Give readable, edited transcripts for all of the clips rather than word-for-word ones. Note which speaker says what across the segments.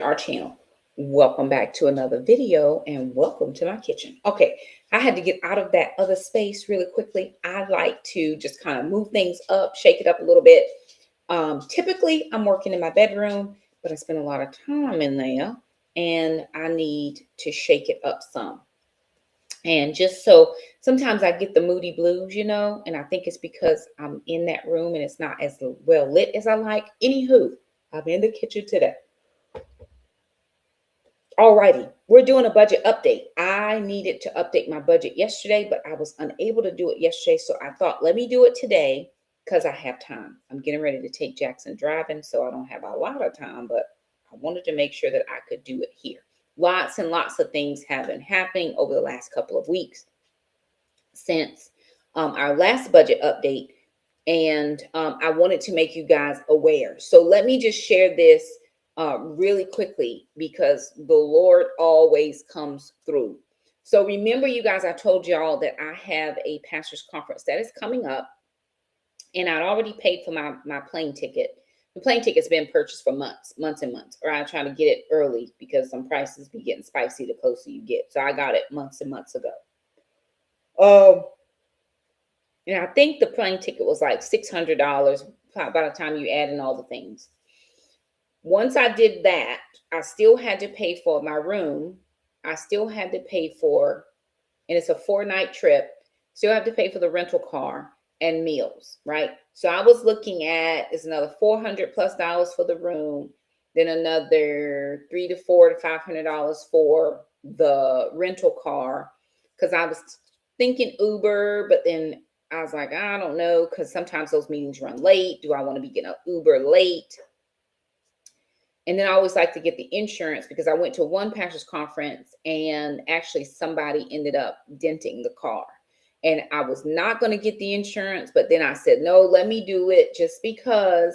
Speaker 1: our channel. Welcome back to another video and welcome to my kitchen. Okay, I had to get out of that other space really quickly. I like to just kind of move things up, shake it up a little bit. Typically, I'm working in my bedroom, but I spend a lot of time in there and I need to shake it up some. And just so sometimes I get the moody blues, and I think it's because I'm in that room and it's not as well lit as I like. Anywho, I'm in the kitchen today. Alrighty, we're doing a budget update. I needed to update my budget yesterday, but I was unable to do it yesterday. So I thought, let me do it today because I have time. I'm getting ready to take Jackson driving, so I don't have a lot of time, but I wanted to make sure that I could do it here. Lots and lots of things have been happening over the last couple of weeks since our last budget update. And I wanted to make you guys aware. So let me just share this really quickly because the Lord always comes through. So remember, you guys, I told y'all that I have a pastor's conference that is coming up, and I'd already paid for my plane ticket. The plane ticket's been purchased for months and months, or I try to get it early because some prices be getting spicy the closer you get. So I got it months and months ago. And I think the plane ticket was like $600 by the time you add in all the things. Once I did that, I still had to pay for my room. I still had to pay for, and it's a 4-night trip, still have to pay for the rental car and meals, right? So I was looking at, it's another $400+ for the room, then another $300 to $400 to $500 for the rental car. Because I was thinking Uber, but then I was like, I don't know, because sometimes those meetings run late. Do I want to be getting an Uber late? And then I always like to get the insurance because I went to one pastor's conference and actually somebody ended up denting the car. And I was not going to get the insurance, but then I said, no, let me do it just because.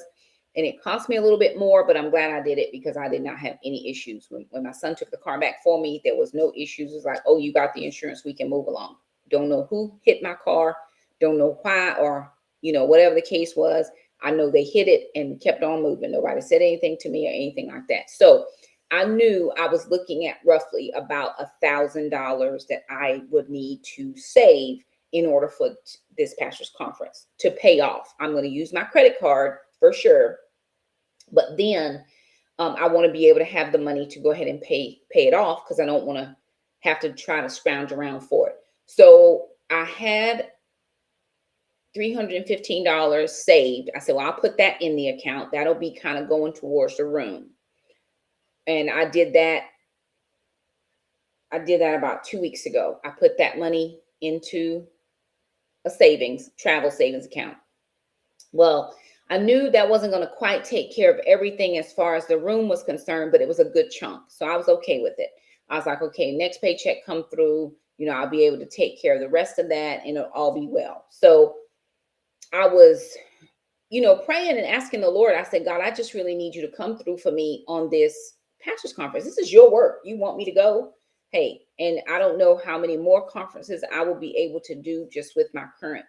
Speaker 1: And it cost me a little bit more, but I'm glad I did it because I did not have any issues. When my son took the car back for me, there was no issues. It was like, oh, you got the insurance, we can move along. Don't know who hit my car. Don't know why, or, whatever the case was. I know they hit it and kept on moving. Nobody said anything to me or anything like that. So I knew I was looking at roughly about $1,000 that I would need to save in order for this pastor's conference to pay off. I'm going to use my credit card for sure. But then I want to be able to have the money to go ahead and pay it off because I don't want to have to try to scrounge around for it. So I had $315 saved. I said, well, I'll put that in the account. That'll be kind of going towards the room. And I did that about 2 weeks ago. I put that money into a travel savings account. Well, I knew that wasn't going to quite take care of everything as far as the room was concerned, but it was a good chunk. So I was okay with it. I was like, okay, next paycheck come through, I'll be able to take care of the rest of that and it'll all be well. So I was, praying and asking the Lord. I said, God, I just really need you to come through for me on this pastor's conference. This is your work. You want me to go? Hey, and I don't know how many more conferences I will be able to do just with my current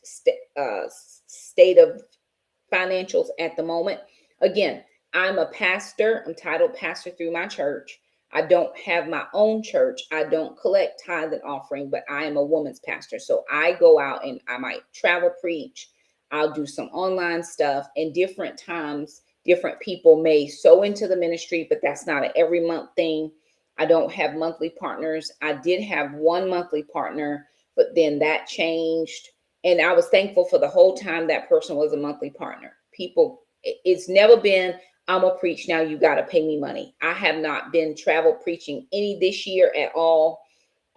Speaker 1: state of financials at the moment. Again, I'm a pastor. I'm titled pastor through my church. I don't have my own church. I don't collect tithe and offering, but I am a woman's pastor. So I go out and I might travel preach. I'll do some online stuff, and different times, different people may sow into the ministry, but that's not an every month thing. I don't have monthly partners. I did have one monthly partner, but then that changed. And I was thankful for the whole time that person was a monthly partner. It's never been, I'm going to preach now, you got to pay me money. I have not been travel preaching any this year at all.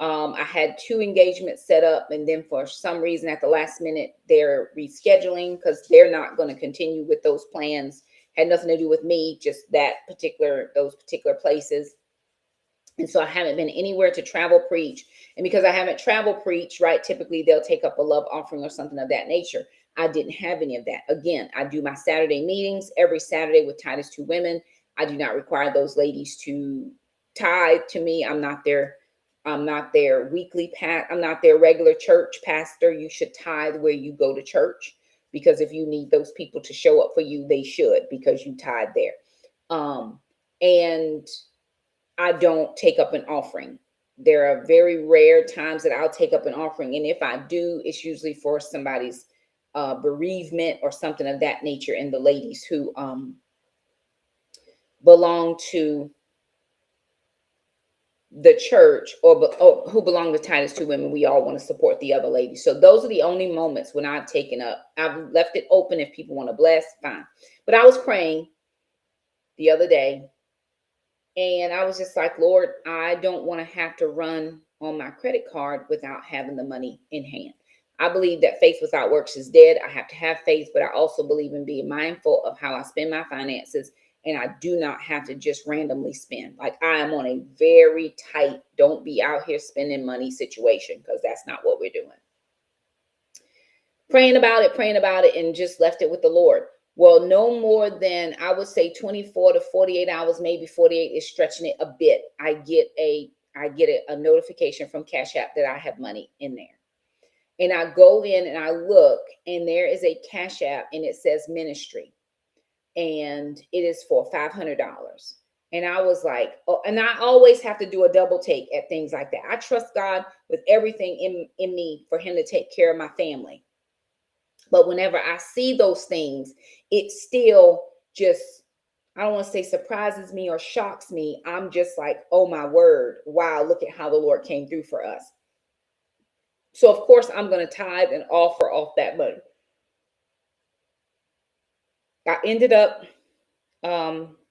Speaker 1: I had 2 engagements set up, and then for some reason at the last minute, they're rescheduling because they're not going to continue with those plans. Had nothing to do with me, just those particular places. And so I haven't been anywhere to travel preach. And because I haven't travel preached, right, typically they'll take up a love offering or something of that nature. I didn't have any of that. Again, I do my Saturday meetings every Saturday with Titus 2 Women. I do not require those ladies to tithe to me. I'm not their weekly I'm not their regular church pastor. You should tithe where you go to church, because if you need those people to show up for you, they should, because you tithe there. and I don't take up an offering. There are very rare times that I'll take up an offering, and if I do, it's usually for somebody's bereavement or something of that nature. And the ladies who belong to the church, or who belong to Titus 2 women, we all want to support the other ladies. So those are the only moments when I've taken up. I've left it open. If people want to bless, fine. But I was praying the other day, and I was just like, Lord, I don't want to have to run on my credit card without having the money in hand. I believe that faith without works is dead. I have to have faith, but I also believe in being mindful of how I spend my finances. And I do not have to just randomly spend. Like, I am on a very tight, don't be out here spending money situation, because that's not what we're doing. Praying about it, and just left it with the Lord. Well, no more than, I would say, 24 to 48 hours, maybe 48 is stretching it a bit. I get a notification from Cash App that I have money in there. And I go in and I look, and there is a Cash App, and it says ministry, and it is for $500. And I was like, oh, and I always have to do a double take at things like that. I trust God with everything in me for him to take care of my family. But whenever I see those things, it still just, I don't want to say surprises me or shocks me. I'm just like, oh my word, wow, look at how the Lord came through for us. So of course I'm going to tithe and offer off that money. I ended up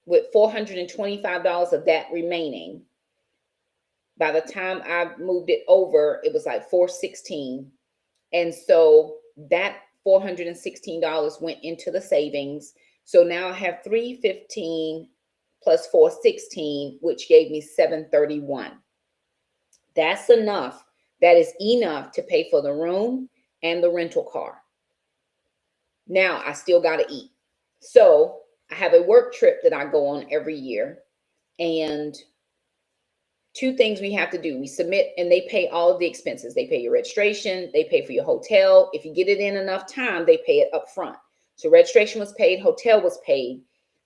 Speaker 1: with $425 of that remaining. By the time I moved it over, it was like $416. And so that $416 went into the savings. So now I have $315 plus $416, which gave me $731. That's enough. That is enough to pay for the room and the rental car. Now I still got to eat. So I have a work trip that I go on every year, and two things we have to do. We submit, and they pay all of the expenses. They pay your registration. They pay for your hotel. If you get it in enough time, they pay it up front. So registration was paid. Hotel was paid.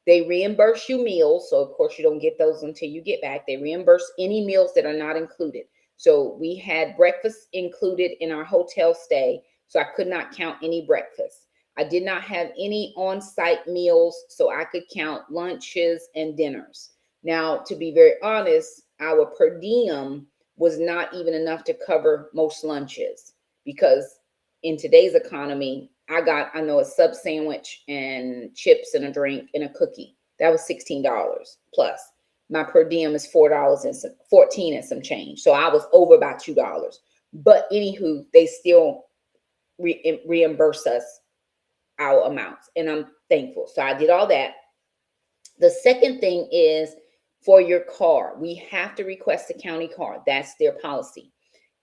Speaker 1: They reimburse you meals. So of course you don't get those until you get back. They reimburse any meals that are not included. So we had breakfast included in our hotel stay. So I could not count any breakfast. I did not have any on-site meals, so I could count lunches and dinners. Now, to be very honest, our per diem was not even enough to cover most lunches, because in today's economy, I know a sub sandwich and chips and a drink and a cookie. That was $16 plus. My per diem is $4 and 14 and some change. So I was over by $2. But anywho, they still reimburse us our amounts, and I'm thankful. So I did all that. The second thing is, for your car, we have to request a county car. That's their policy.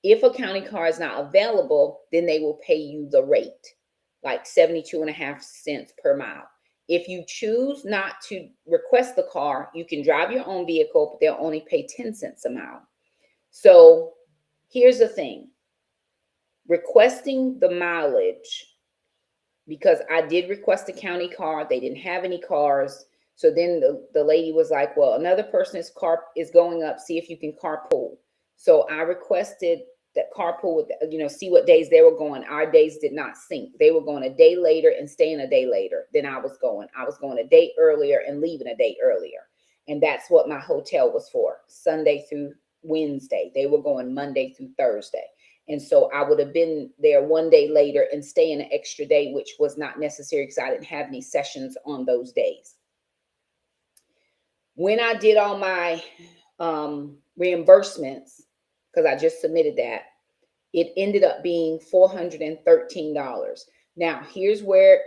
Speaker 1: If a county car is not available, then they will pay you the rate, like 72.5 cents per mile. If you choose not to request the car, you can drive your own vehicle, but they'll only pay 10 cents a mile. So here's the thing. Requesting the mileage, because I did request a county car. They didn't have any cars. So then the lady was like, well, another person's car is going up. See if you can carpool. So I requested that carpool with, see what days they were going. Our days did not sync. They were going a day later and staying a day later than I was going. I was going a day earlier and leaving a day earlier. And that's what my hotel was for, Sunday through Wednesday. They were going Monday through Thursday. And so I would have been there one day later and staying an extra day, which was not necessary because I didn't have any sessions on those days. When I did all my reimbursements, because I just submitted that, it ended up being $413. Now, here's where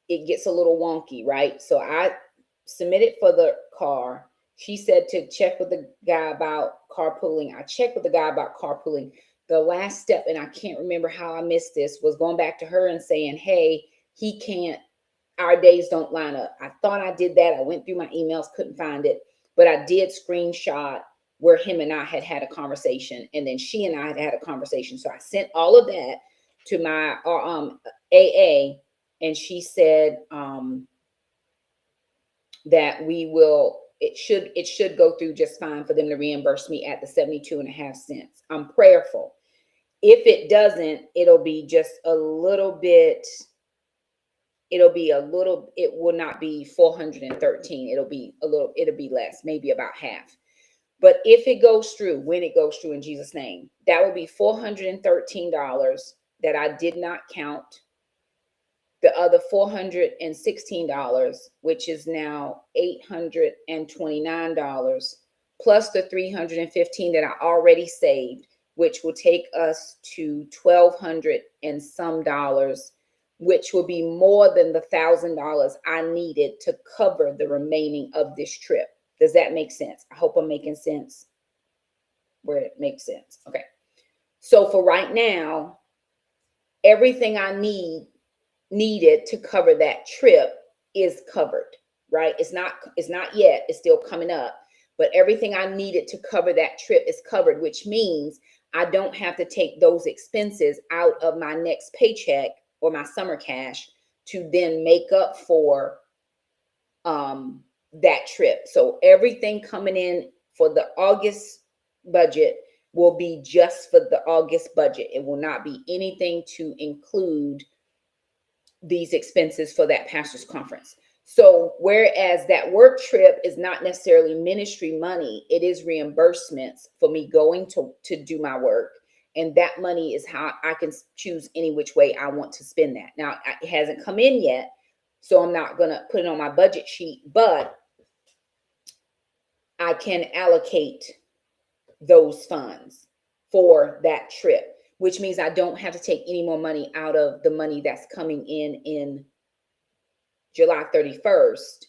Speaker 1: it gets a little wonky, right? So I submitted for the car. She said to check with the guy about carpooling. I checked with the guy about carpooling. The last step, and I can't remember how I missed this, was going back to her and saying, hey, he can't, our days don't line up. I thought I did that. I went through my emails, couldn't find it, but I did screenshot where him and I had a conversation, and then she and I had a conversation. So I sent all of that to my AA, and she said that we will, it should go through just fine for them to reimburse me at the 72.5 cents. I'm prayerful. If it doesn't, it'll be just a little bit, it will not be 413. It'll be less, maybe about half. But if it goes through, when it goes through in Jesus' name, that will be $413 that I did not count. The other $416, which is now $829, plus the $315 that I already saved, which will take us to $1,200 and some dollars, which will be more than the $1,000 I needed to cover the remaining of this trip. Does that make sense? I hope I'm making sense where it makes sense. Okay. So for right now, everything I needed to cover that trip is covered, right? It's not yet, it's still coming up, but everything I needed to cover that trip is covered, which means I don't have to take those expenses out of my next paycheck or my summer cash to then make up for that trip. So everything coming in for the August budget will be just for the August budget. It will not be anything to include these expenses for that pastor's conference. So whereas that work trip is not necessarily ministry money, it is reimbursements for me going to do my work. And that money is how I can choose any which way I want to spend that. Now, it hasn't come in yet, so I'm not going to put it on my budget sheet, but I can allocate those funds for that trip, which means I don't have to take any more money out of the money that's coming in July 31st,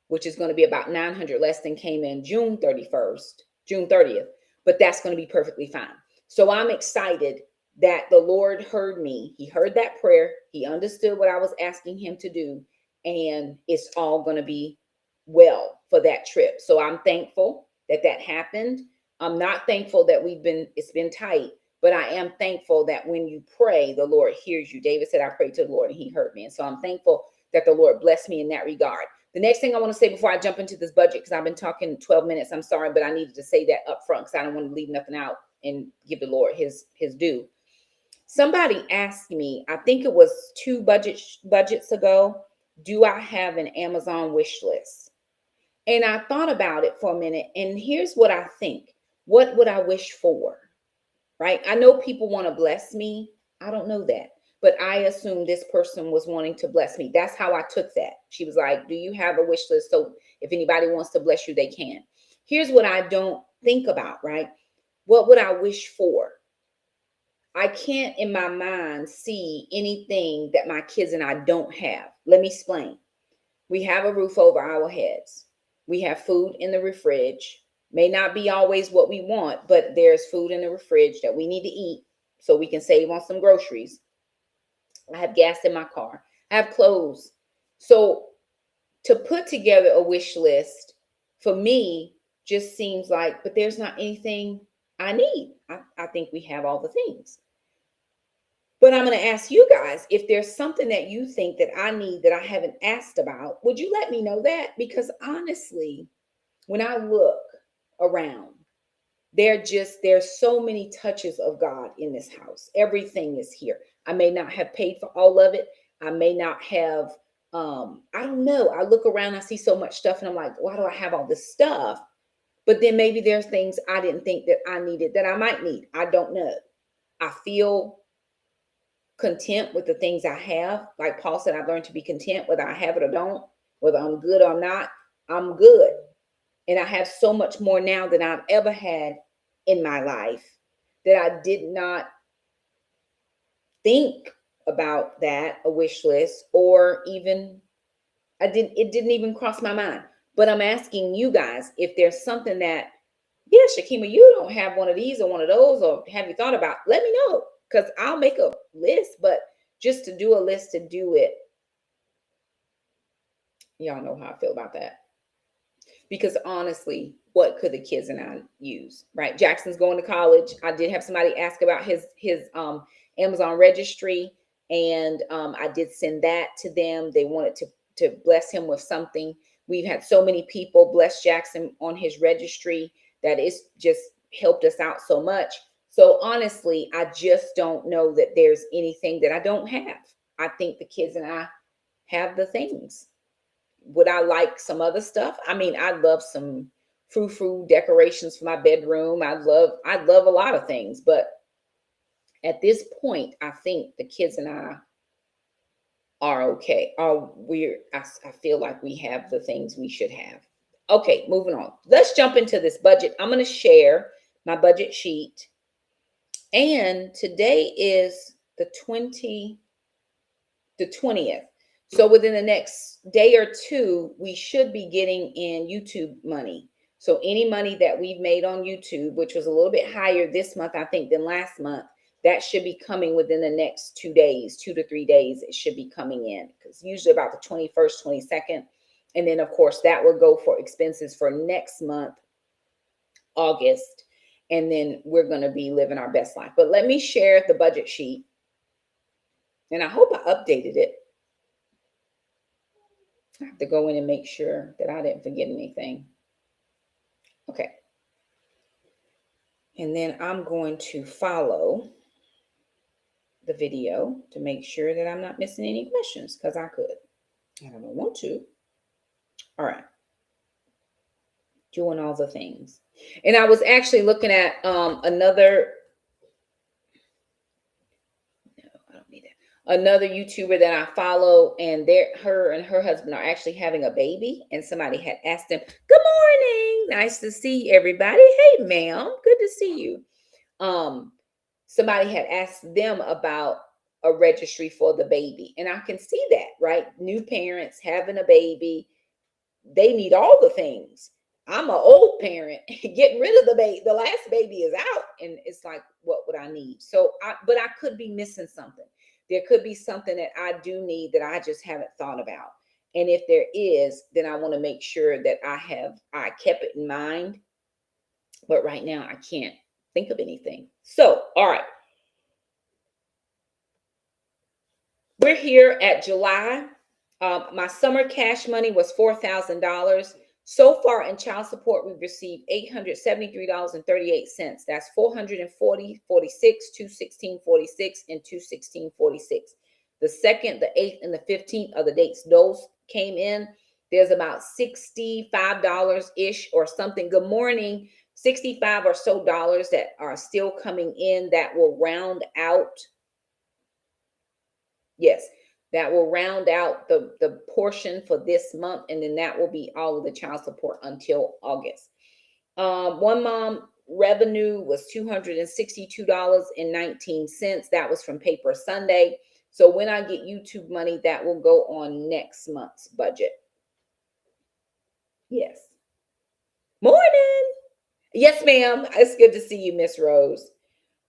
Speaker 1: which is going to be about 900 less than came in June 30th, but that's going to be perfectly fine. So I'm excited that the Lord heard me. He heard that prayer. He understood what I was asking him to do, and it's all going to be well for that trip. So I'm thankful that that happened. I'm not thankful that it's been tight, but I am thankful that when you pray, the Lord hears you. David said, I prayed to the Lord and he heard me. And so I'm thankful that the Lord blessed me in that regard. The next thing I want to say before I jump into this budget, because I've been talking 12 minutes, I'm sorry, but I needed to say that up front because I don't want to leave nothing out and give the Lord his due. Somebody asked me, I think it was 2 budgets ago, do I have an Amazon wish list? And I thought about it for a minute, and here's what I think. What would I wish for? Right? I know people want to bless me. I don't know that. But I assume this person was wanting to bless me. That's how I took that. She was like, do you have a wish list? So if anybody wants to bless you, they can. Here's what I don't think about, right? What would I wish for? I can't in my mind see anything that my kids and I don't have. Let me explain. We have a roof over our heads. We have food in the fridge. May not be always what we want, but there's food in the fridge that we need to eat so we can save on some groceries. I have gas in my car. I have clothes. So to put together a wish list for me just seems like, but there's not anything I need. I think we have all the things. But I'm going to ask you guys, if there's something that you think that I need that I haven't asked about, would you let me know that? Because honestly, when I look around, there's so many touches of God in this house. Everything is here. I may not have paid for all of it. I may not have, I don't know. I look around, I see so much stuff and I'm like, why do I have all this stuff? But then maybe there's things I didn't think that I needed that I might need. I don't know. I feel content with the things I have. Like Paul said, I've learned to be content whether I have it or don't, whether I'm good or not, I'm good. And I have so much more now than I've ever had in my life that I did not think about that, a wish list, or even it didn't even cross my mind. But I'm asking you guys, if there's something that, yeah, Shakima, you don't have one of these or one of those, or have you thought about, let me know, because I'll make a list. But just to do a list to do it, y'all know how I feel about that. Because honestly, what could the kids and I use, right? Jackson's going to college. I did have somebody ask about his Amazon registry, and I did send that to them. They wanted to bless him with something. We've had so many people bless Jackson on his registry that it's just helped us out so much. So honestly, I just don't know that there's anything that I don't have. I think the kids and I have the things. Would I like some other stuff? I mean, I love some frou-frou decorations for my bedroom. I love a lot of things, but at this point, I think the kids and I are okay. I feel like we have the things we should have. Okay, moving on. Let's jump into this budget. I'm going to share my budget sheet. And today is the 20th. So within the next day or two, we should be getting in YouTube money. So any money that we've made on YouTube, which was a little bit higher this month, I think, than last month, that should be coming within the next 2 days, 2 to 3 days. It should be coming in, because usually about the 21st, 22nd. And then, of course, that will go for expenses for next month, August. And then we're going to be living our best life. But let me share the budget sheet. And I hope I updated it. I have to go in and make sure that I didn't forget anything. Okay. And then I'm going to follow the video to make sure that I'm not missing any questions, because I could. I don't want to. All right. Doing all the things. And I was actually looking at another YouTuber that I follow, and her and her husband are actually having a baby, and somebody had asked them, "Good morning, nice to see everybody. Hey, ma'am, good to see you." Somebody had asked them about a registry for the baby, and I can see that, right? New parents having a baby, they need all the things. I'm an old parent, getting rid of the baby. The last baby is out, and it's like, what would I need? But I could be missing something. There could be something that I do need that I just haven't thought about. And if there is, then I want to make sure that I kept it in mind. But right now I can't think of anything. So, all right. We're here at July. My summer cash money was $4,000. So far in child support, we've received $873.38. That's $440.46, $216.46, and $216.46. The 2nd, the 8th, and the 15th are the dates those came in. There's about $65-ish or something. Good morning. 65 or so dollars that are still coming in that will round out. Yes, that will round out the portion for this month, and then that will be all of the child support until August. One mom revenue was $262.19. That was from Paper Sunday. So when I get YouTube money, that will go on next month's budget. Yes. Morning. Yes, ma'am. It's good to see you, Miss Rose.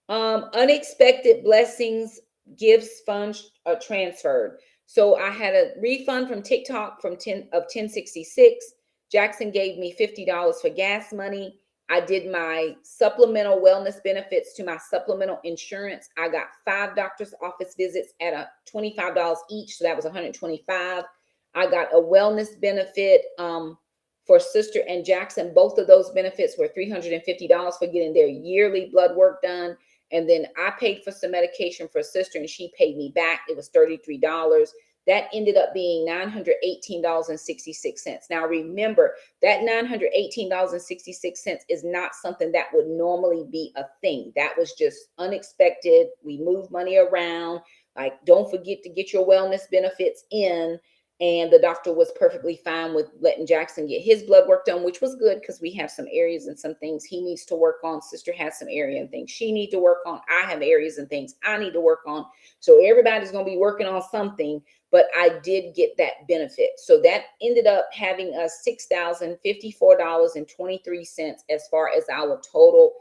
Speaker 1: Unexpected blessings, gifts, funds are transferred. So I had a refund from TikTok of 1066. Jackson gave me $50 for gas money. I did my supplemental wellness benefits to my supplemental insurance. I got 5 doctor's office visits at a $25 each, so that was $125. I got a wellness benefit for Sister and Jackson. Both of those benefits were $350 for getting their yearly blood work done. And then I paid for some medication for Sister, and she paid me back. It was $33. That ended up being $918.66. Now, remember, that $918.66 is not something that would normally be a thing. That was just unexpected. We moved money around. Like, don't forget to get your wellness benefits in. And the doctor was perfectly fine with letting Jackson get his blood work done, which was good, because we have some areas and some things he needs to work on. Sister has some area and things she needs to work on. I have areas and things I need to work on. So everybody's going to be working on something, but I did get that benefit. So that ended up having us $6,054.23 as far as our total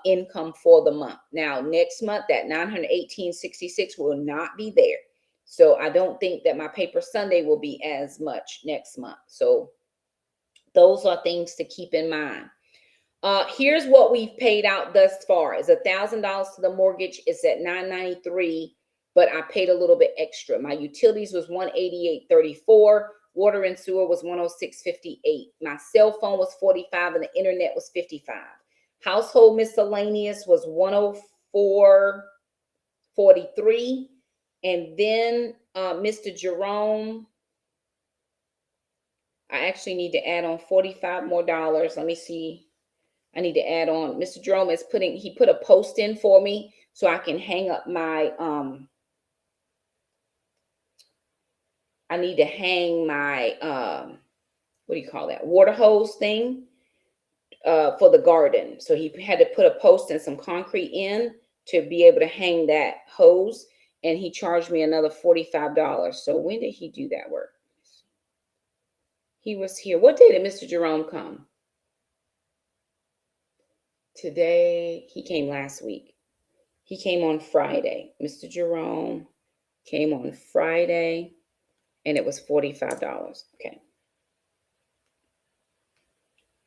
Speaker 1: income for the month. Now, next month, that $918.66 will not be there. So I don't think that my Paper Sunday will be as much next month. So those are things to keep in mind. Here's what we've paid out thus far. Is $1,000 to the mortgage. It's at $993, but I paid a little bit extra. My utilities was $188.34. Water and sewer was $106.58. My cell phone was $45 and the internet was $55. Household miscellaneous was $104.43. And then Mr. Jerome, I actually need to add on $45 more. Let me see. I need to add on. Mr. Jerome is he put a post in for me so I can hang up my, I need to hang my, what do you call that? Water hose thing for the garden. So he had to put a post and some concrete in to be able to hang that hose. And he charged me another $45. So when did he do that work? He was here. What day did Mr. Jerome come? Today, he came last week. He came on Friday. Mr. Jerome came on Friday, and it was $45. Okay.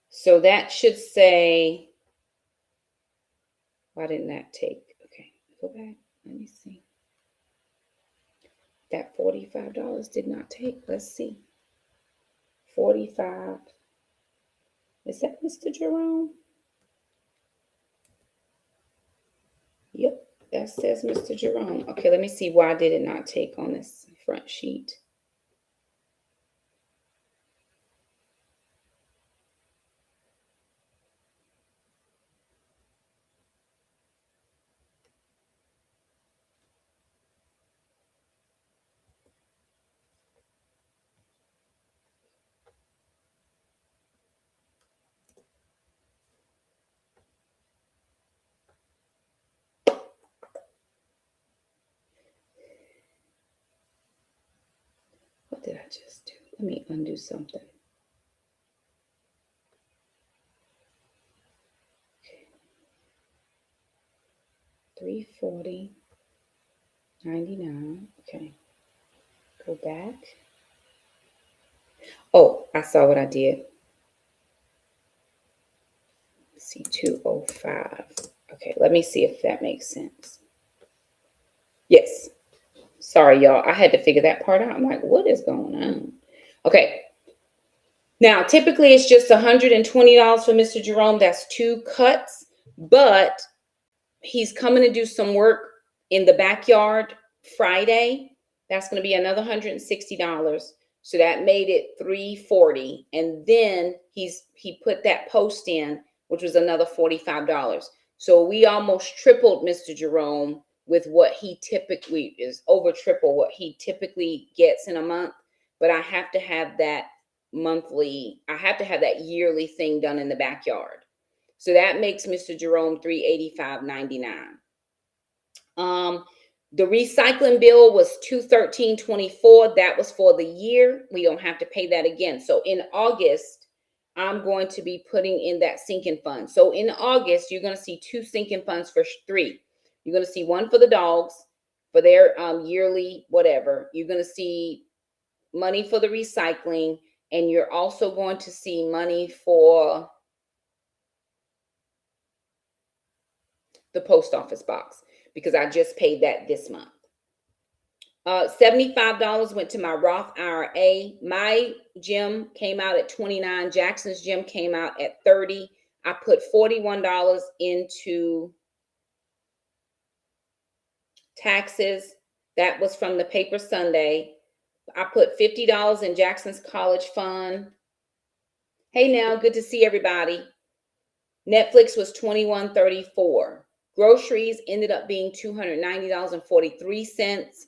Speaker 1: So that should say, why didn't that take? Okay, go back. Let me see. That $45 did not take. Let's see. 45. Is that Mr. Jerome? Yep, that says Mr. Jerome. Okay, let me see why did it not take on this front sheet. What did I just do? Let me undo something. Okay. 340.99. Okay. Go back. Oh, I saw what I did. Let's see, 205. Okay, let me see if that makes sense. Yes. Sorry, y'all. I had to figure that part out. I'm like, what is going on? Okay. Now, typically it's just $120 for Mr. Jerome. That's 2 cuts, but he's coming to do some work in the backyard Friday. That's going to be another $160. So that made it $340. And then he put that post in, which was another $45. So we almost tripled Mr. Jerome with what he typically is, over triple what he typically gets in a month. But I have to have that monthly, I have to have that yearly thing done in the backyard. So that makes Mr. Jerome $385.99. The recycling bill was $213.24. That was for the year. We don't have to pay that again. So in August, I'm going to be putting in that sinking fund. So in August, you're going to see 2 sinking funds for 3. You're going to see one for the dogs for their yearly whatever. You're going to see money for the recycling, and you're also going to see money for the post office box because I just paid that this month. $75 went to my Roth IRA. My gym came out at $29. Jackson's gym came out at $30. I put $41 into taxes. That was from the paper Sunday. I put $50 in Jackson's college fund. Hey now, good to see everybody. Netflix was $21.34. Groceries ended up being $290.43.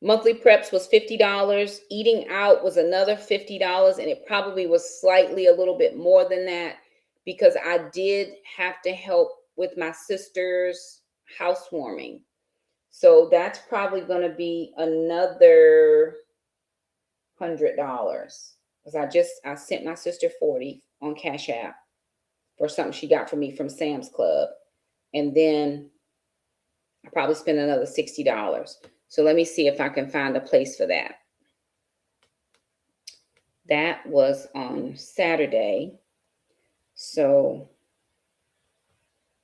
Speaker 1: Monthly preps was $50. Eating out was another $50, and it probably was slightly a little bit more than that because I did have to help with my sister's housewarming. So that's probably going to be another $100 because I sent my sister $40 on Cash App for something she got for me from Sam's Club, and then I probably spent another $60. So let me see if I can find a place for that. That was on Saturday. So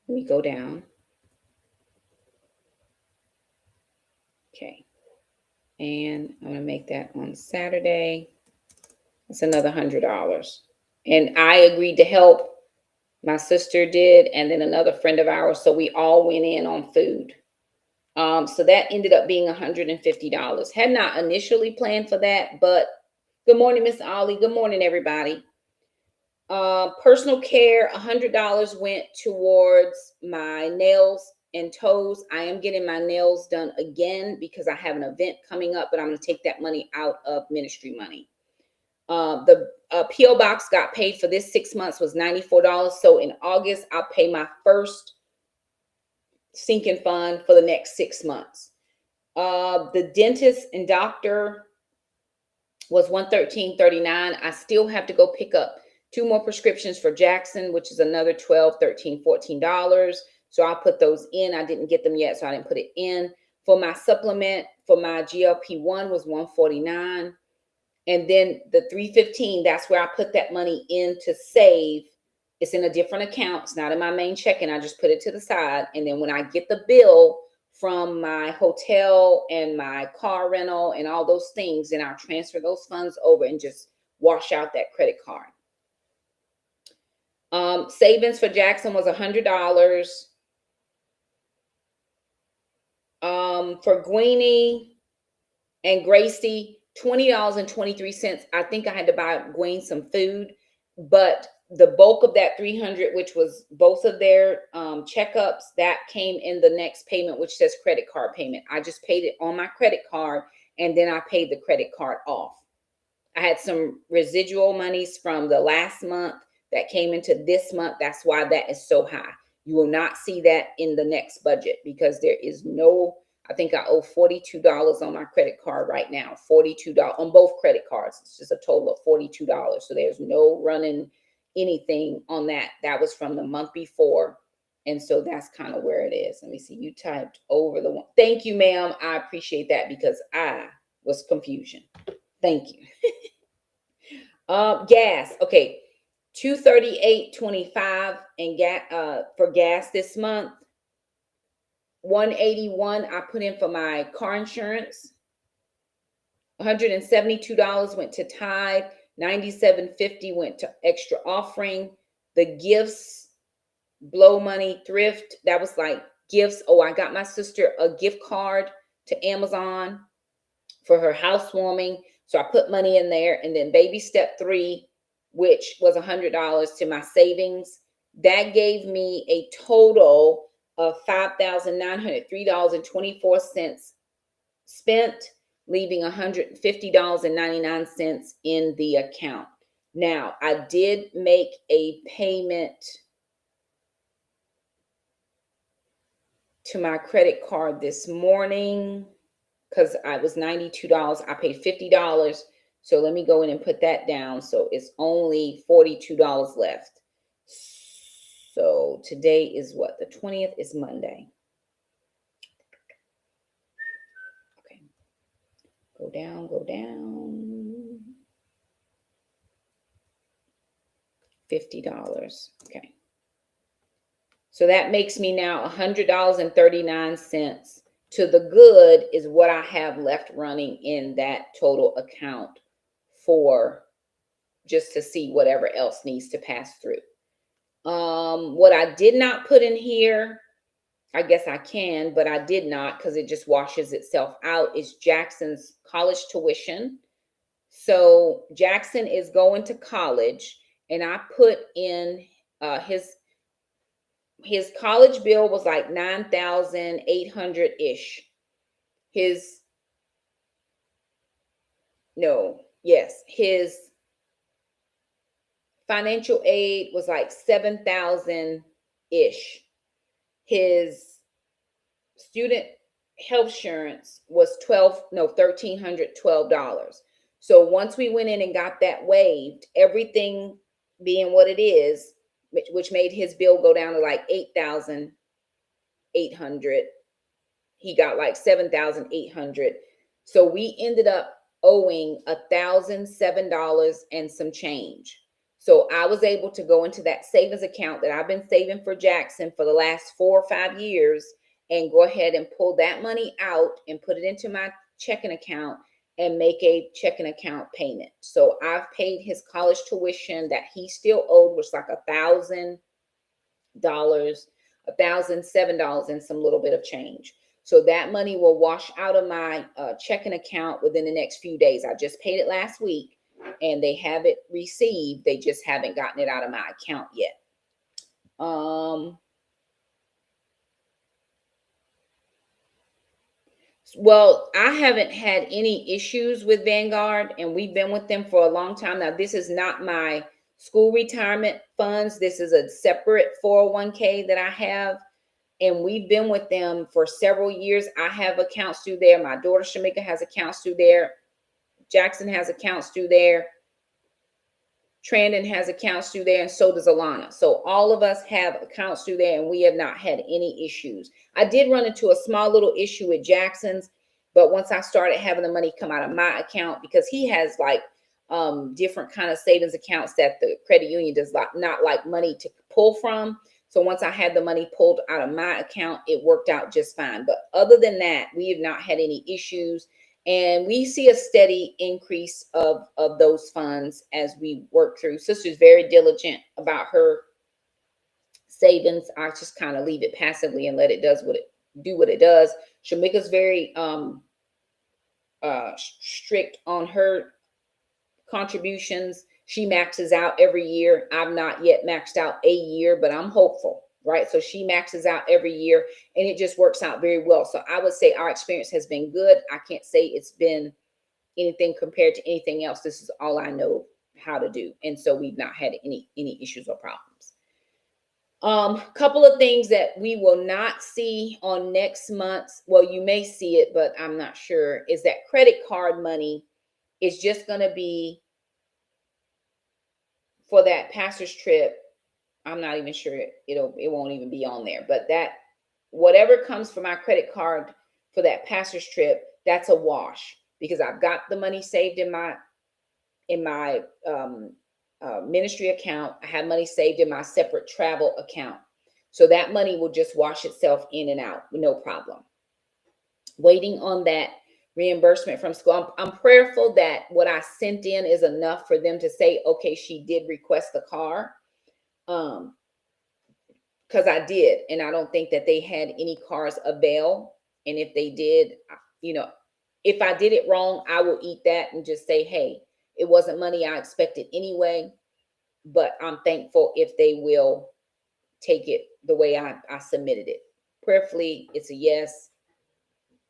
Speaker 1: let me go down. And I'm going to make that on Saturday. That's another $100. And I agreed to help. My sister did, and then another friend of ours. So we all went in on food. So that ended up being $150. Had not initially planned for that, but good morning, Miss Ollie. Good morning, everybody. Personal care, $100 went towards my nails and toes. I am getting my nails done again because I have an event coming up, but I'm going to take that money out of ministry money. The P.O. box got paid for this 6 months was $94. So in August, I'll pay my first sinking fund for the next 6 months. The dentist and doctor was $113.39. I still have to go pick up 2 more prescriptions for Jackson, which is another $12, $13, $14. So I'll put those in. I didn't get them yet, so I didn't put it in. For my supplement, for my GLP-1 was $149. And then the $315, that's where I put that money in to save. It's in a different account. It's not in my main checking. I just put it to the side. And then when I get the bill from my hotel and my car rental and all those things, then I'll transfer those funds over and just wash out that credit card. Savings for Jackson was $100. For Greenie and Gracie, $20.23. I think I had to buy Gwen some food, but the bulk of that $300, which was both of their checkups, that came in the next payment, which says credit card payment. I just paid it on my credit card, and then I paid the credit card off. I had some residual monies from the last month that came into this month. That's why that is so high. You will not see that in the next budget because there is no, I think I owe $42 on my credit card right now. $42 on both credit cards. It's just a total of $42. So there's no running anything on that. That was from the month before. And so that's kind of where it is. Let me see. You typed over the one. Thank you, ma'am. I appreciate that because I was confusion. Thank you. Gas. Okay. $238.25 and for gas this month. $181 I put in for my car insurance. $172 went to tithe. $97.50 went to extra offering. The gifts, blow money, thrift, that was like gifts. Oh, I got my sister a gift card to Amazon for her housewarming. So I put money in there. And then baby step 3, which was $100 to my savings. That gave me a total of $5,903.24 spent, leaving $150.99 in the account. Now, I did make a payment to my credit card this morning because I was $92. I paid $50. So let me go in and put that down. So it's only $42 left. So today is what? The 20th is Monday. Okay. Go down, go down. $50. Okay. So that makes me now $100.39. To the good is what I have left running in that total account for just to see whatever else needs to pass through. What I did not put in here, I guess I can, but I did not because it just washes itself out, is Jackson's college tuition. So Jackson is going to college, and I put in his college bill was like $9,800-ish. His financial aid was like $7,000-ish. His student health insurance was $1,312. So once we went in and got that waived, everything being what it is, which made his bill go down to like $8,800. He got like $7,800. So we ended up owing $1,007 and some change. So I was able to go into that savings account that I've been saving for Jackson for the last 4 or 5 years and go ahead and pull that money out and put it into my checking account and make a checking account payment. So I've paid his college tuition that he still owed, which was like $1,000, $1,007 and some little bit of change. So that money will wash out of my checking account within the next few days. I just paid it last week and they have it received. They just haven't gotten it out of my account yet. Well, I haven't had any issues with Vanguard, and we've been with them for a long time. Now, this is not my school retirement funds. This is a separate 401k that I have, and we've been with them for several years. I have accounts through there. My daughter Shamika has accounts through there. Jackson has accounts through there. Trandon has accounts through there, and so does Alana. So all of us have accounts through there, and we have not had any issues. I did run into a small little issue with Jackson's, but once I started having the money come out of my account, because he has like different kind of savings accounts that the credit union does not like money to pull from. So once I had the money pulled out of my account, it worked out just fine. But other than that, we have not had any issues. And we see a steady increase of those funds as we work through. Sister's very diligent about her savings. I just kind of leave it passively and let it do what it does. Shamika's very strict on her contributions. She maxes out every year. I've not yet maxed out a year, but I'm hopeful, right? So she maxes out every year and it just works out very well. So I would say our experience has been good. I can't say it's been anything compared to anything else. This is all I know how to do. And so we've not had any issues or problems. Couple of things that we will not see on next month's, well, you may see it, but I'm not sure, is that credit card money is just going to be for that pastor's trip. I'm not even sure it won't even be on there, but that whatever comes from my credit card for that pastor's trip, that's a wash because I've got the money saved in my ministry account. I have money saved in my separate travel account. So that money will just wash itself in and out, no problem. Waiting on that reimbursement from school. I'm prayerful that what I sent in is enough for them to say, okay, she did request the car. Because I did, and I don't think that they had any cars avail. And if they did, if I did it wrong, I will eat that and just say, hey, it wasn't money I expected anyway, but I'm thankful if they will take it the way I submitted it. Prayerfully, it's a yes.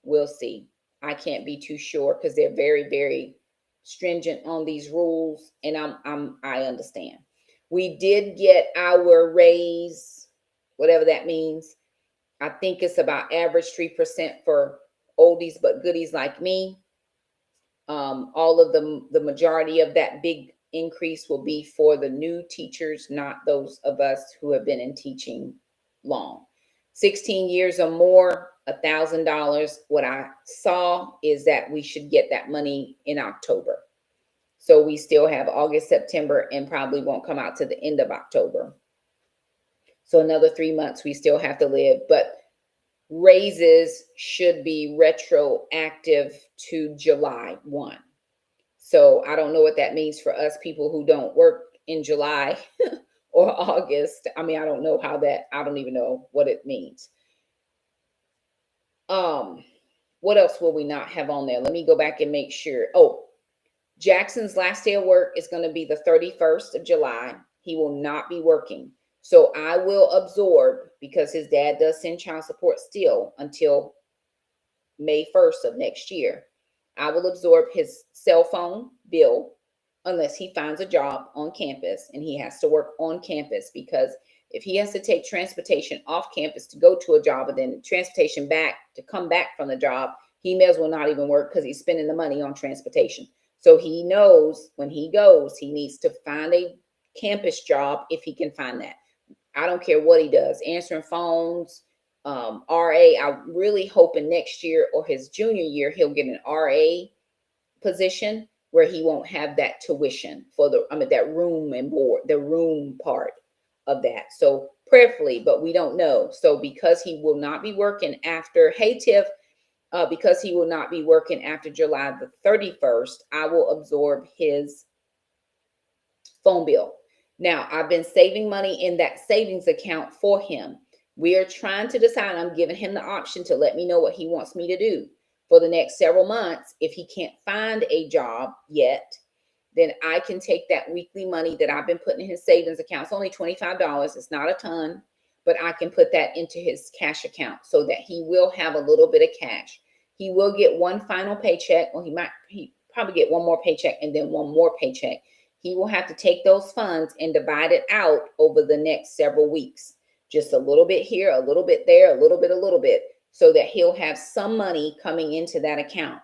Speaker 1: We'll see. I can't be too sure because they're very, very stringent on these rules, and I understand. We did get our raise, whatever that means. I think it's about average 3% for oldies but goodies like me. All of the majority of that big increase will be for the new teachers, not those of us who have been in teaching long. 16 years or more, $1,000. What I saw is that we should get that money in October. So we still have August, September, and probably won't come out to the end of October. So another 3 months we still have to live, but raises should be retroactive to July 1. So I don't know what that means for us people who don't work in July or August. I mean, I don't know I don't even know what it means. What else will we not have on there? Let me go back and make sure. Oh, Jackson's last day of work is going to be the 31st of July. He will not be working. So I will absorb, because his dad does send child support still until May 1st of next year. I will absorb his cell phone bill unless he finds a job on campus, and he has to work on campus, because if he has to take transportation off campus to go to a job and then transportation back to come back from the job, he may as well not even work because he's spending the money on transportation. So he knows when he goes, he needs to find a campus job if he can find that. I don't care what he does, answering phones, RA. I'm really hoping next year or his junior year, he'll get an RA position where he won't have that tuition for that room and board, the room part of that. So prayerfully, but we don't know. So because he will not be working after, hey, Tiff, because he will not be working after July the 31st, I will absorb his phone bill. Now, I've been saving money in that savings account for him. We are trying to decide. I'm giving him the option to let me know what he wants me to do for the next several months. If he can't find a job yet, then I can take that weekly money that I've been putting in his savings account. It's only $25. It's not a ton, but I can put that into his cash account so that he will have a little bit of cash. He will get one final paycheck. Well, he probably get one more paycheck and then one more paycheck. He will have to take those funds and divide it out over the next several weeks. Just a little bit here, a little bit there, a little bit, so that he'll have some money coming into that account.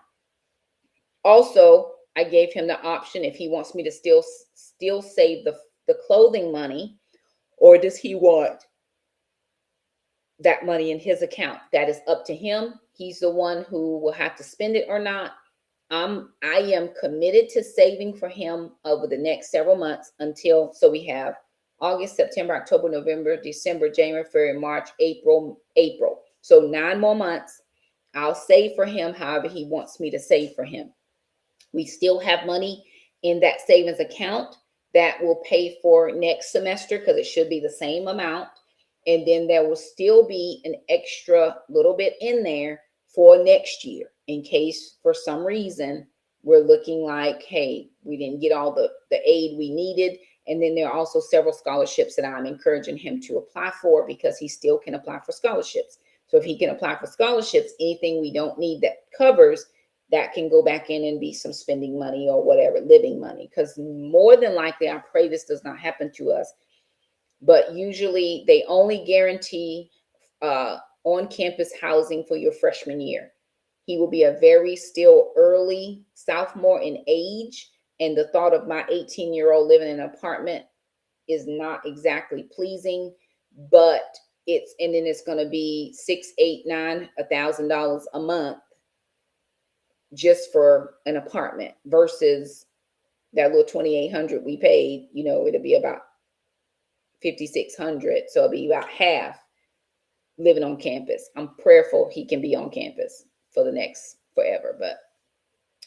Speaker 1: Also, I gave him the option if he wants me to still save the clothing money, or does he want that money in his account? That is up to him. He's the one who will have to spend it or not. I am committed to saving for him over the next several months so we have August, September, October, November, December, January, February, March, April. So 9 more months. I'll save for him however he wants me to save for him. We still have money in that savings account that will pay for next semester because it should be the same amount. And then there will still be an extra little bit in there for next year in case for some reason we're looking like, hey, we didn't get all the aid we needed. And then there are also several scholarships that I'm encouraging him to apply for because he still can apply for scholarships. So if he can apply for scholarships, anything we don't need that covers, that can go back in and be some spending money or whatever, living money. Because more than likely, I pray this does not happen to us, but usually they only guarantee on-campus housing for your freshman year. He will be a very still early sophomore in age, and the thought of my 18-year-old living in an apartment is not exactly pleasing, but and then it's going to be $6, $8, $9, $1,000 a month just for an apartment versus that little $2,800 we paid. It'll be about $5,600, so it'll be about half living on campus. I'm prayerful he can be on campus for the next forever, but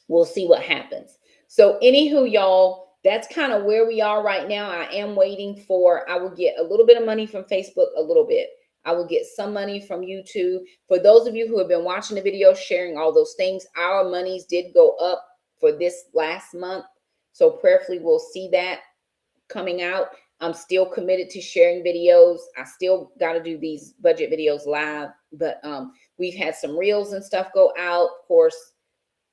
Speaker 1: we'll see what happens. So anywho, y'all, that's kind of where we are right now. I am waiting I will get a little bit of money from Facebook, a little bit. I will get some money from YouTube. For those of you who have been watching the video, sharing all those things, our monies did go up for this last month. So prayerfully, we'll see that coming out. I'm still committed to sharing videos. I still got to do these budget videos live, but we've had some reels and stuff go out. Of course,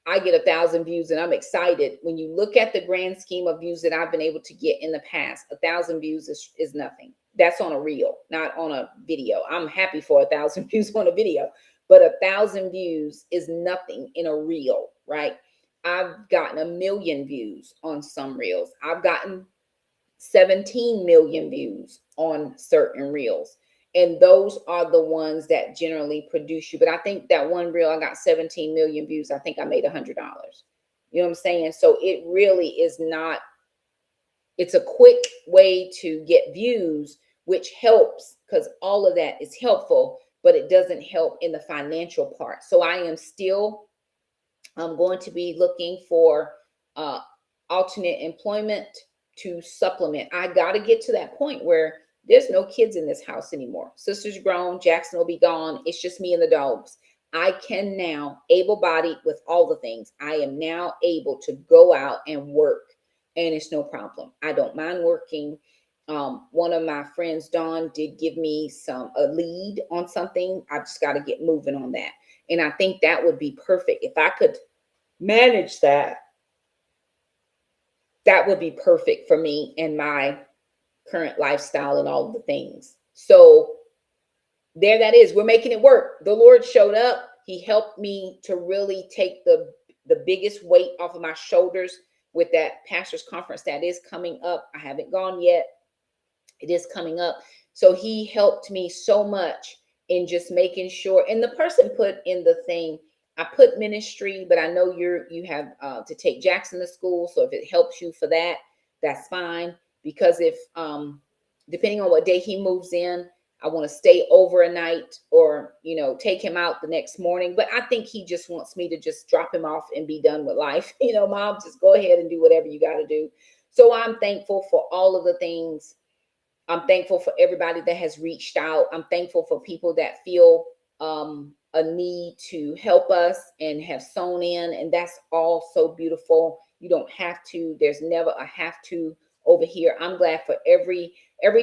Speaker 1: I get 1,000 views and I'm excited. When you look at the grand scheme of views that I've been able to get in the past, 1,000 views is nothing. That's on a reel, not on a video. I'm happy for 1,000 views on a video, but 1,000 views is nothing in a reel, right? I've gotten 1 million views on some reels. I've gotten 17 million views on certain reels. And those are the ones that generally produce you. But I think that one reel, I got 17 million views. I think I made $100. You know what I'm saying? So it really is not, it's a quick way to get views, which helps because all of that is helpful, but it doesn't help in the financial part. So I'm going to be looking for alternate employment to supplement. I got to get to that point where there's no kids in this house anymore. Sister's grown. Jackson will be gone. It's just me and the dogs. I can now, able-bodied with all the things, I am now able to go out and work, and it's no problem. I don't mind working. One of my friends, Dawn, did give me a lead on something. I've just got to get moving on that. And I think that would be perfect. If I could manage that, that would be perfect for me and my current lifestyle and all the things. So there that is. We're making it work. The Lord showed up. He helped me to really take the biggest weight off of my shoulders with that pastor's conference that is coming up. I haven't gone yet. It is coming up. So he helped me so much in just making sure. And the person put in the thing, I put ministry, but I know you have to take Jackson to school. So if it helps you for that, that's fine. Because if depending on what day he moves in, I want to stay over a night or, take him out the next morning. But I think he just wants me to just drop him off and be done with life. Mom, just go ahead and do whatever you got to do. So I'm thankful for all of the things. I'm thankful for everybody that has reached out. I'm thankful for people that feel a need to help us and have sewn in. And that's all so beautiful. You don't have to. There's never a have to over here. I'm glad for every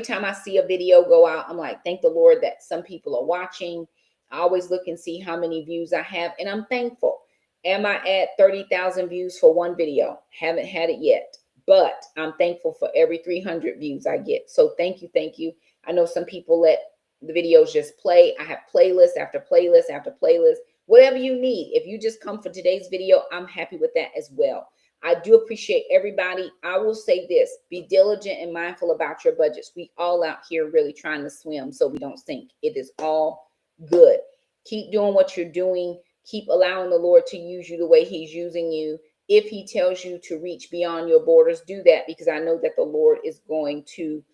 Speaker 1: time I see a video go out. I'm like, thank the Lord that some people are watching. I always look and see how many views I have, and I'm thankful. Am I at 30,000 views for one video? Haven't had it yet, but I'm thankful for every 300 views I get. So thank you, thank you. I know some people let the videos just play. I have playlist after playlist after playlist. Whatever you need. If you just come for today's video, I'm happy with that as well. I do appreciate everybody. I will say this: be diligent and mindful about your budgets. We all out here really trying to swim so we don't sink. It is all good. Keep doing what you're doing. Keep allowing the Lord to use you the way he's using you. If he tells you to reach beyond your borders, do that, because I know that the Lord is going to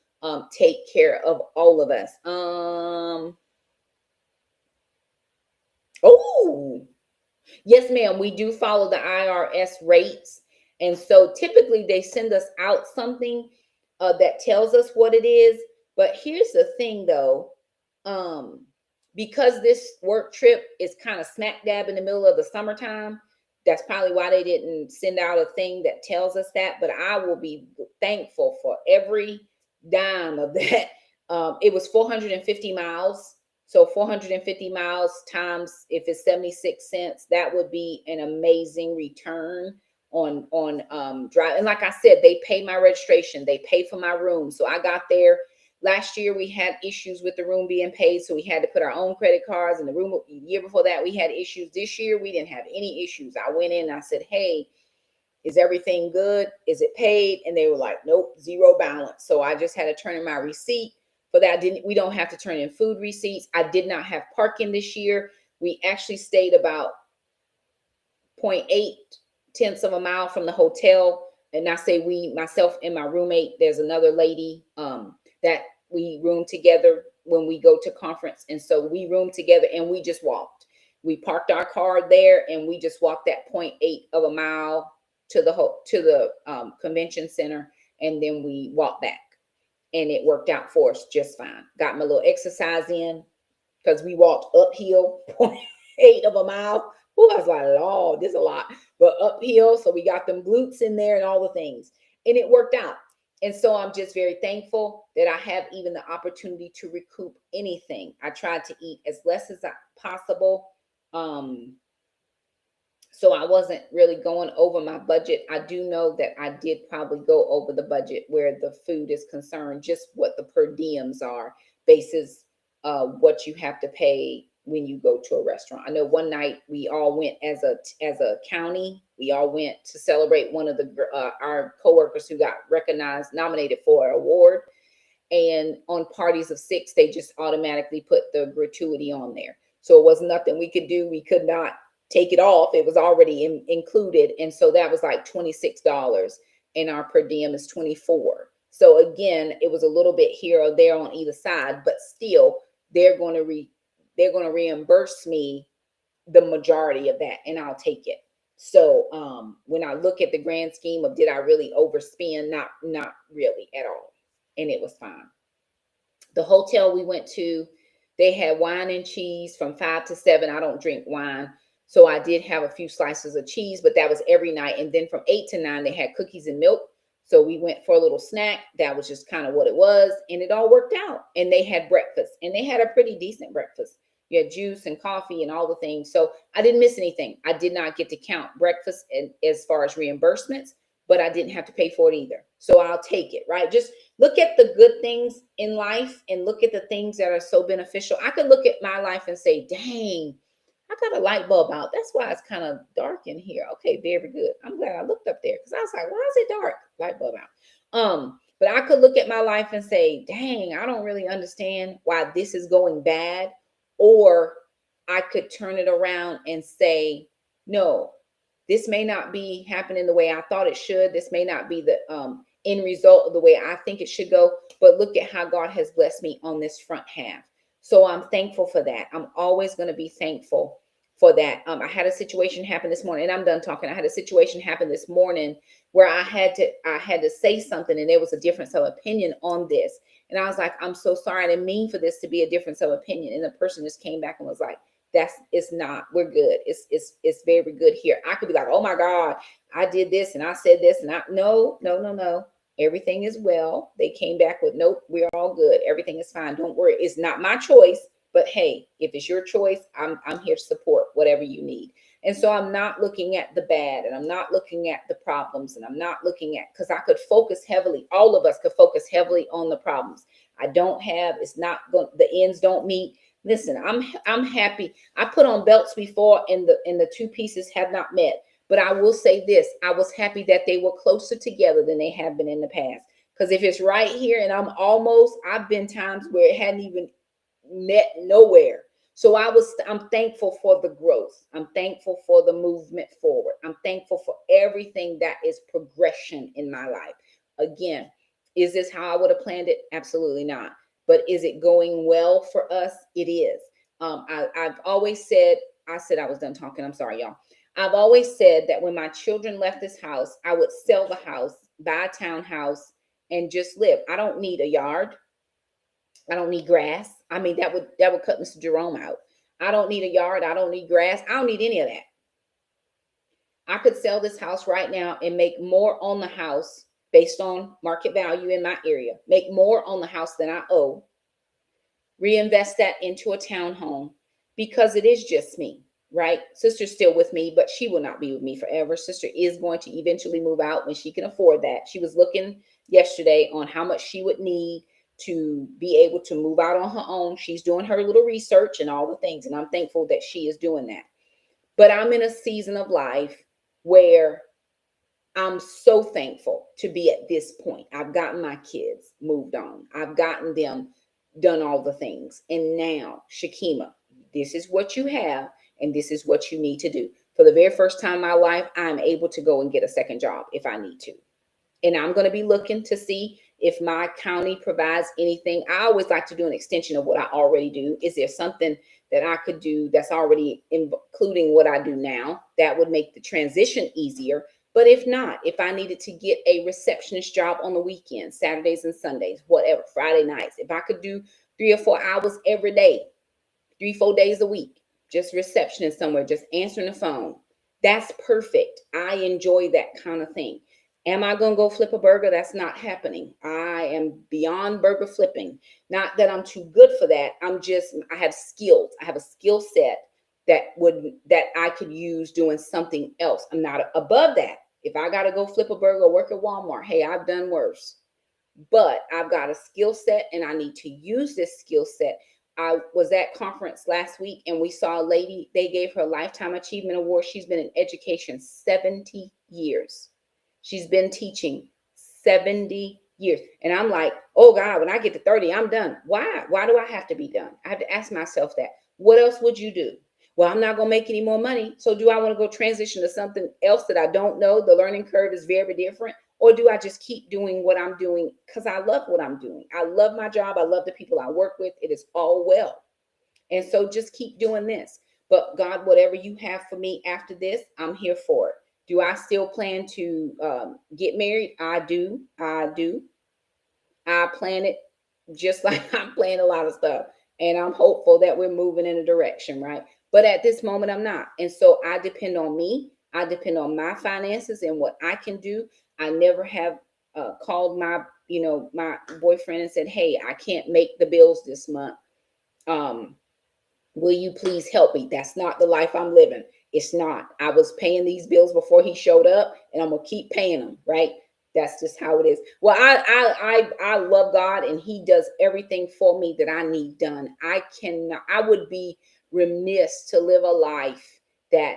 Speaker 1: take care of all of us. Oh, yes, ma'am. We do follow the IRS rates. And so typically they send us out something that tells us what it is. But here's the thing, though. Because this work trip is kind of smack dab in the middle of the summertime, that's probably why they didn't send out a thing that tells us that. But I will be thankful for every dime of that. It was 450 miles. So 450 miles times, if it's 76 cents, that would be an amazing return on drive. And like I said, they pay my registration. They pay for my room. So I got there. Last year, we had issues with the room being paid, so we had to put our own credit cards in the room. The year before that, we had issues. This year, we didn't have any issues. I went in and I said, hey, is everything good? Is it paid? And they were like, nope, zero balance. So I just had to turn in my receipt for that. We don't have to turn in food receipts. I did not have parking this year. We actually stayed about 0.8 tenths of a mile from the hotel. And I say we, myself and my roommate, there's another lady that we room together when we go to conference. And so we roomed together and we just walked. We parked our car there and we just walked that 0.8 of a mile to the convention center. And then we walked back and it worked out for us just fine. Got my little exercise in because we walked uphill 0.8 of a mile. Oh, I was like, oh, this is a lot, but uphill. So we got them glutes in there and all the things, and it worked out. And so I'm just very thankful that I have even the opportunity to recoup anything. I tried to eat as less as possible. So I wasn't really going over my budget. I do know that I did probably go over the budget where the food is concerned, just what the per diems are, basis what you have to pay when you go to a restaurant. I know one night we all went as a county. We all went to celebrate one of our coworkers who got nominated for an award. And on parties of 6, they just automatically put the gratuity on there. So it was nothing we could do. We could not take it off. It was already included. And so that was like $26, and our per diem is $24. So again, it was a little bit here or there on either side, but still they're going to reimburse me the majority of that, and I'll take it. So when I look at the grand scheme of did I really overspend? Not really at all. And it was fine. The hotel we went to, they had wine and cheese from 5 to 7. I don't drink wine. So I did have a few slices of cheese, but that was every night. And then from 8 to 9, they had cookies and milk. So we went for a little snack. That was just kind of what it was. And it all worked out. And they had breakfast, and they had a pretty decent breakfast. You had juice and coffee and all the things. So I didn't miss anything. I did not get to count breakfast as far as reimbursements, but I didn't have to pay for it either. So I'll take it, right? Just look at the good things in life and look at the things that are so beneficial. I could look at my life and say, dang, I got a light bulb out. That's why it's kind of dark in here. Okay, very good. I'm glad I looked up there because I was like, why is it dark? Light bulb out. But I could look at my life and say, dang, I don't really understand why this is going bad. Or I could turn it around and say, no, this may not be happening the way I thought it should. This may not be the end result of the way I think it should go. But look at how God has blessed me on this front half. So I'm thankful for that. I'm always going to be thankful for that. I had a situation happen this morning, and I'm done talking. I had a situation happen this morning where I had to say something, and there was a difference of opinion on this. And I was like, I'm so sorry. I didn't mean for this to be a difference of opinion. And the person just came back and was like, that's it's not. We're good. It's very good here. I could be like, oh my God, I did this and I said this and I no, no, no, no. Everything is well. They came back with, nope, we're all good. Everything is fine. Don't worry. It's not my choice, but hey, if it's your choice, I'm here to support whatever you need. And so I'm not looking at the bad, and I'm not looking at the problems, and I'm not looking at, because I could focus heavily, all of us could focus heavily on the problems. I don't have, it's not going, the ends don't meet. Listen, I'm happy. I put on belts before and the two pieces have not met. But I will say this, I was happy that they were closer together than they have been in the past. Because if it's right here and I've been times where it hadn't even met nowhere. So I'm thankful for the growth. I'm thankful for the movement forward. I'm thankful for everything that is progression in my life. Again, is this how I would have planned it? Absolutely not. But is it going well for us? It is. I've always said, I said I was done talking. I'm sorry, y'all. I've always said that when my children left this house, I would sell the house, buy a townhouse, and just live. I don't need a yard. I don't need grass. I mean, that would cut Mr. Jerome out. I don't need a yard. I don't need grass. I don't need any of that. I could sell this house right now and make more on the house based on market value in my area, make more on the house than I owe, reinvest that into a townhome because it is just me, right? Sister's still with me, but she will not be with me forever. Sister is going to eventually move out when she can afford that. She was looking yesterday on how much she would need to be able to move out on her own. She's doing her little research and all the things, and I'm thankful that she is doing that. But I'm in a season of life where I'm so thankful to be at this point. I've gotten my kids moved on. I've gotten them done all the things. And now, Shakima, this is what you have, and this is what you need to do. For the very first time in my life, I'm able to go and get a second job if I need to. And I'm going to be looking to see if my county provides anything. I always like to do an extension of what I already do. Is there something that I could do that's already including what I do now? That would make the transition easier. But if not, if I needed to get a receptionist job on the weekends, Saturdays and Sundays, whatever, Friday nights, if I could do 3 or 4 hours every day, 3, 4 days a week, just receptionist somewhere, just answering the phone, that's perfect. I enjoy that kind of thing. Am I going to go flip a burger? That's not happening. I am beyond burger flipping. Not that I'm too good for that. I have skills. I have a skill set that I could use doing something else. I'm not above that. If I got to go flip a burger or work at Walmart, hey, I've done worse. But I've got a skill set and I need to use this skill set. I was at conference last week and we saw a lady, they gave her a Lifetime Achievement Award. She's been in education 70 years. She's been teaching 70 years. And I'm like, oh God, when I get to 30, I'm done. Why? Why do I have to be done? I have to ask myself that. What else would you do? Well, I'm not going to make any more money. So do I want to go transition to something else that I don't know? The learning curve is very different. Or do I just keep doing what I'm doing because I love what I'm doing? I love my job. I love the people I work with. It is all well. And so just keep doing this. But God, whatever you have for me after this, I'm here for it. Do I still plan to get married? I do. I do. I plan it just like I'm planning a lot of stuff. And I'm hopeful that we're moving in a direction, right? But at this moment, I'm not. And so I depend on me. I depend on my finances and what I can do. I never have called my boyfriend and said, hey, I can't make the bills this month. Will you please help me? That's not the life I'm living. It's not. I was paying these bills before he showed up, and I'm gonna keep paying them, right? That's just how it is. Well, I love God, and He does everything for me that I need done. I would be remiss to live a life that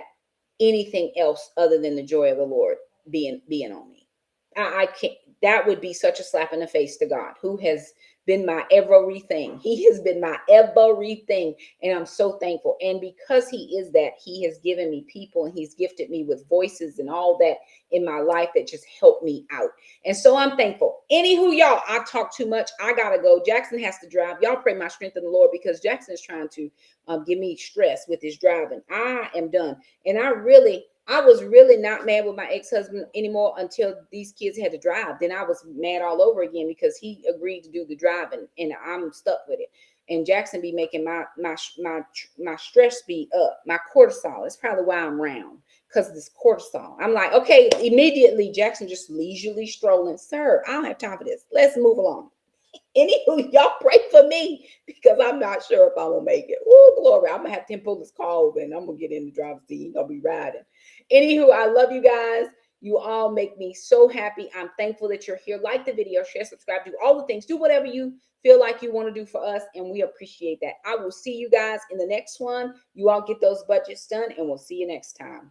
Speaker 1: anything else other than the joy of the Lord being on me. I can't. that would be such a slap in the face to God, who has been my everything. He has been my everything. And I'm so thankful. And because he is that, he has given me people and he's gifted me with voices and all that in my life that just help me out. And so I'm thankful. Anywho, y'all, I talk too much. I gotta go. Jackson has to drive. Y'all pray my strength in the Lord, because Jackson is trying to give me stress with his driving. I am done. And I was really not mad with my ex-husband anymore until these kids had to drive. Then I was mad all over again because he agreed to do the driving and I'm stuck with it. And Jackson be making my stress be up, my cortisol. It's probably why I'm round, because of this cortisol. I'm like, okay, immediately Jackson just leisurely strolling. Sir, I don't have time for this. Let's move along. Anywho, y'all pray for me because I'm not sure if I'm gonna make it. Oh, glory. I'm gonna have to pull this car over and I'm gonna get in the driver's seat. He's gonna be riding. Anywho, I love you guys. You all make me so happy. I'm thankful that you're here. Like the video, share, subscribe, do all the things. Do whatever you feel like you want to do for us, and we appreciate that. I will see you guys in the next one. You all get those budgets done, and we'll see you next time.